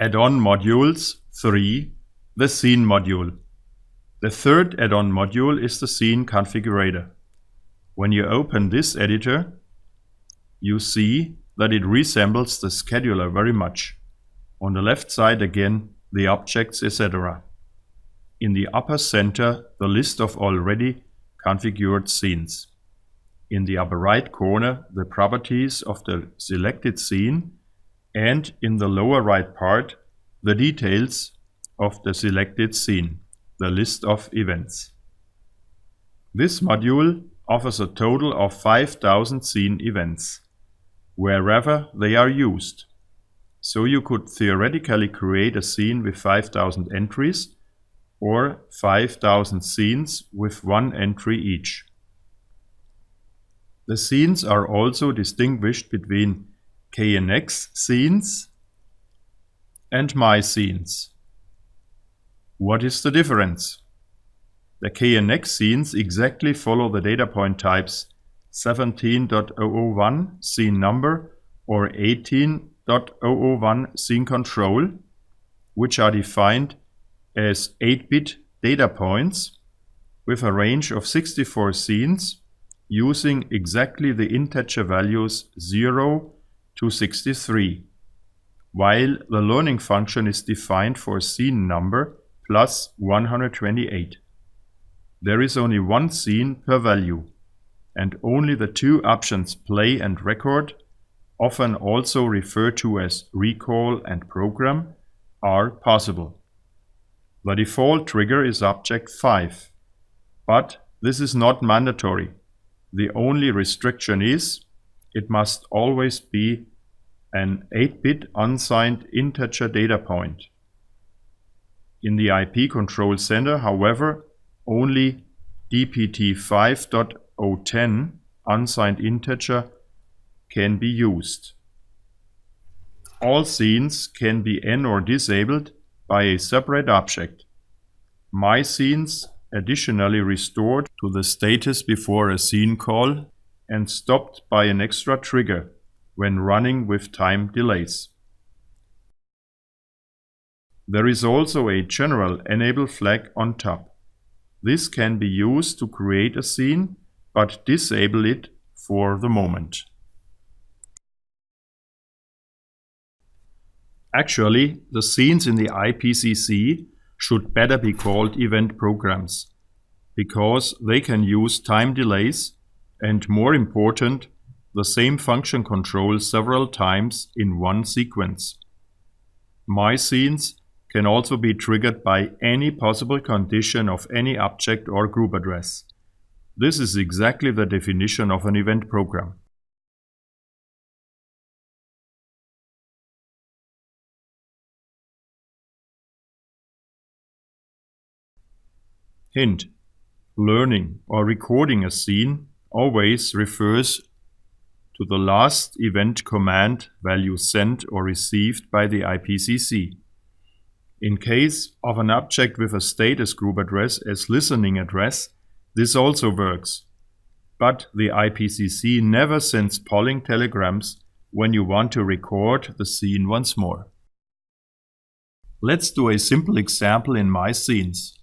Add-on modules 3. The Scene module. The third add-on module is the Scene configurator. When you open this editor, you see that it resembles the scheduler very much. On the left side again, the objects, etc. In the upper center, the list of already configured scenes. In the upper right corner, the properties of the selected scene, and in the lower right part, the details of the selected scene, the list of events. This module offers a total of 5,000 scene events, wherever they are used. So you could theoretically create a scene with 5,000 entries or 5,000 scenes with one entry each. The scenes are also distinguished between KNX scenes and My scenes. What is the difference? The KNX scenes exactly follow the data point types 17.001 scene number or 18.001 scene control, which are defined as 8-bit data points with a range of 64 scenes using exactly the integer values 0 to 63, while the learning function is defined for scene number plus 128. There is only one scene per value, and only the two options play and record, often also referred to as recall and program, are possible. The default trigger is object 5, but this is not mandatory. The only restriction is it must always be an 8-bit unsigned integer data point. In the IP control center, however, only DPT 5.010 unsigned integer can be used. All scenes can be N or disabled by a separate object. My scenes additionally restored to the status before a scene call and stopped by an extra trigger when running with time delays. There is also a general enable flag on top. This can be used to create a scene, but disable it for the moment. Actually, the scenes in the IPCC should better be called event programs, because they can use time delays and, more important, the same function control several times in one sequence. My scenes can also be triggered by any possible condition of any object or group address. This is exactly the definition of an event program. Hint: learning or recording a scene always refers to the last event command value sent or received by the IPCC. In case of an object with a status group address as listening address, this also works. But the IPCC never sends polling telegrams when you want to record the scene once more. Let's do a simple example in my scenes.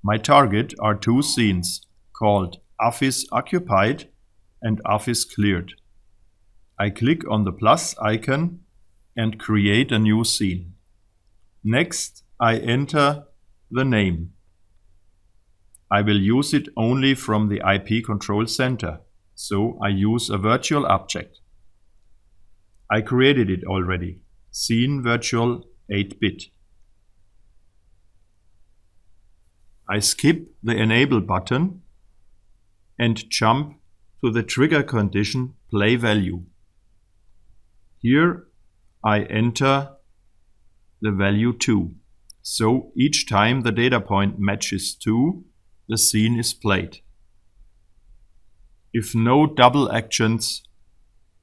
My target are two scenes called Office Occupied and Office Cleared. I click on the plus icon and create a new scene. Next, I enter the name. I will use it only from the IP control center, so I use a virtual object. I created it already, Scene Virtual 8-bit. I skip the Enable button and jump to the trigger condition Play Value. Here I enter the value 2, so each time the data point matches 2, the scene is played. If no double actions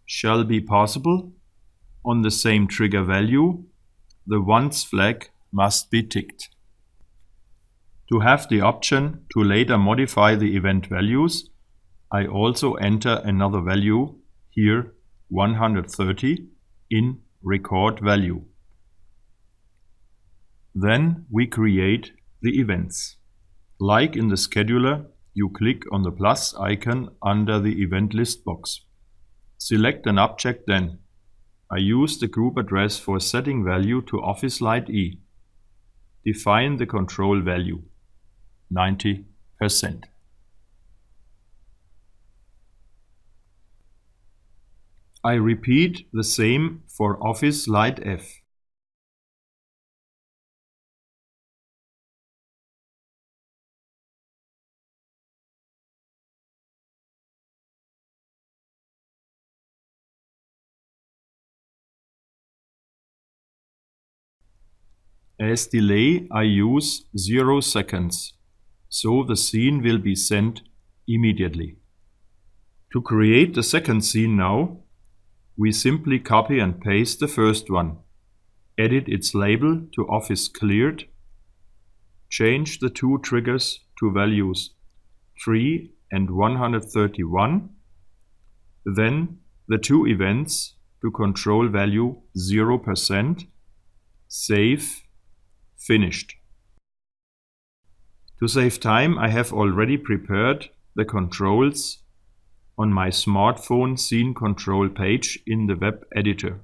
shall be possible on the same trigger value, the once flag must be ticked. To have the option to later modify the event values, I also enter another value, here 130, in record value. Then we create the events. Like in the scheduler, you click on the plus icon under the event list box. Select an object then. I use the group address for setting value to Office Light E. Define the control value, 90%. I repeat the same for Office Light F. As delay, I use 0 seconds, so the scene will be sent immediately. To create the second scene now, we simply copy and paste the first one, edit its label to Office Cleared, change the two triggers to values 3 and 131, then the two events to control value 0%, save, finished. To save time, I have already prepared the controls on my smartphone scene control page in the web editor.